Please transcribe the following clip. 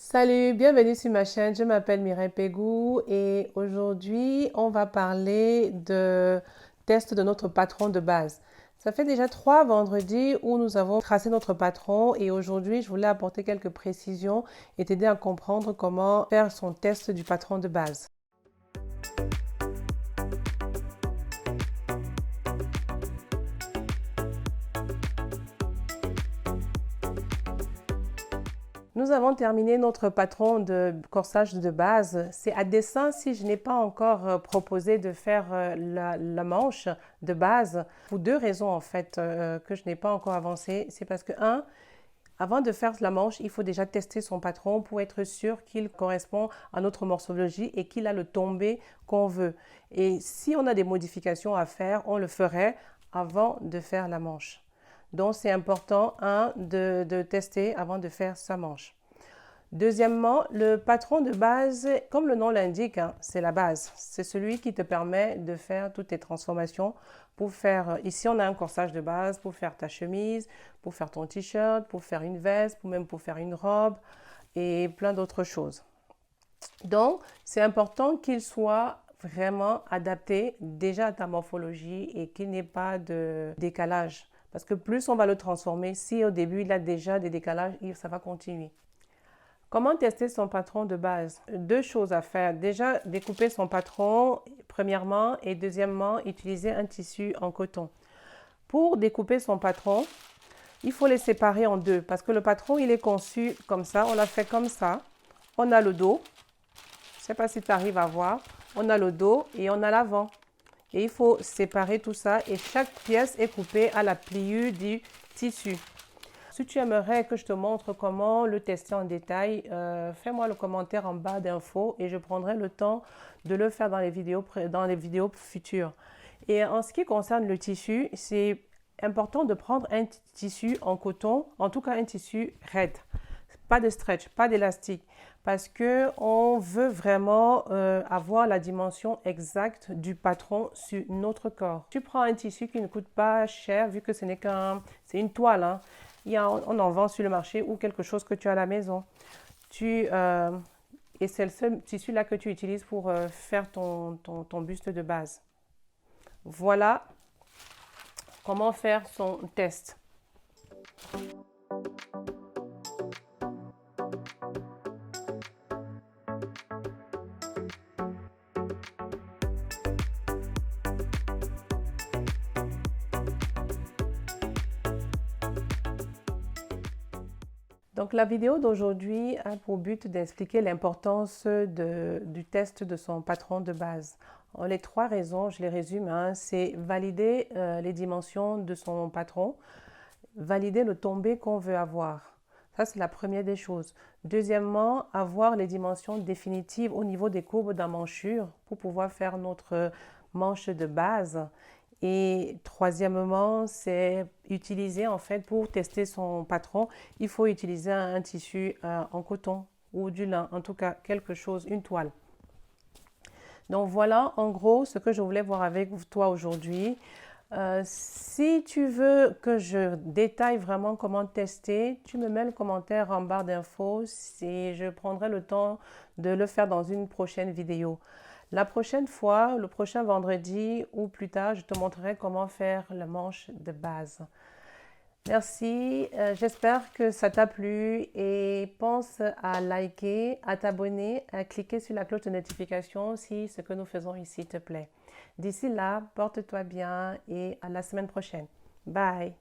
Salut, bienvenue sur ma chaîne. Je m'appelle Mireille Pégou et aujourd'hui, on va parler de test de notre patron de base. Ça fait déjà 3 vendredis où nous avons tracé notre patron et aujourd'hui, je voulais apporter quelques précisions et t'aider à comprendre comment faire son test du patron de base. Nous avons terminé notre patron de corsage de base. C'est à dessein si je n'ai pas encore proposé de faire la manche de base. Pour deux raisons en fait que je n'ai pas encore avancé. C'est parce que, un, avant de faire la manche, il faut déjà tester son patron pour être sûr qu'il correspond à notre morphologie et qu'il a le tombé qu'on veut. Et si on a des modifications à faire, on le ferait avant de faire la manche. Donc, c'est important, un, de tester avant de faire sa manche. Deuxièmement, le patron de base, comme le nom l'indique, hein, c'est la base. C'est celui qui te permet de faire toutes tes transformations pour faire, ici on a un corsage de base pour faire ta chemise, pour faire ton t-shirt, pour faire une veste, même pour faire une robe et plein d'autres choses. Donc, c'est important qu'il soit vraiment adapté déjà à ta morphologie et qu'il n'y ait pas de décalage. Parce que plus on va le transformer, si au début il a déjà des décalages, ça va continuer. Comment tester son patron de base? Deux choses à faire. Déjà, découper son patron, premièrement, et deuxièmement, utiliser un tissu en coton. Pour découper son patron, il faut les séparer en deux parce que le patron, il est conçu comme ça. On l'a fait comme ça. On a le dos. Je ne sais pas si tu arrives à voir. On a le dos et on a l'avant. Et il faut séparer tout ça et chaque pièce est coupée à la pliure du tissu. Si tu aimerais que je te montre comment le tester en détail, fais-moi le commentaire en bas d'infos et je prendrai le temps de le faire dans les vidéos futures. Et en ce qui concerne le tissu, c'est important de prendre un tissu en coton, en tout cas un tissu raide. Pas de stretch, pas d'élastique, parce qu'on veut vraiment avoir la dimension exacte du patron sur notre corps. Tu prends un tissu qui ne coûte pas cher, vu que ce n'est c'est une toile, hein. On en vend sur le marché ou quelque chose que tu as à la maison. Et c'est le seul tissu là que tu utilises pour faire ton buste de base. Voilà comment faire son test. Donc la vidéo d'aujourd'hui a pour but d'expliquer l'importance du test de son patron de base. Les 3 raisons, je les résume, hein, c'est valider les dimensions de son patron, valider le tombé qu'on veut avoir. Ça, c'est la première des choses. Deuxièmement, avoir les dimensions définitives au niveau des courbes d'emmanchure pour pouvoir faire notre manche de base. Et troisièmement, c'est utiliser en fait pour tester son patron, il faut utiliser un tissu en coton ou du lin, en tout cas quelque chose, une toile. Donc voilà en gros ce que je voulais voir avec toi aujourd'hui. Si tu veux que je détaille vraiment comment tester, tu me mets le commentaire en barre d'infos et je prendrai le temps de le faire dans une prochaine vidéo. La prochaine fois, le prochain vendredi ou plus tard, je te montrerai comment faire la manche de base. Merci, j'espère que ça t'a plu et pense à liker, à t'abonner, à cliquer sur la cloche de notification si ce que nous faisons ici te plaît. D'ici là, porte-toi bien et à la semaine prochaine. Bye!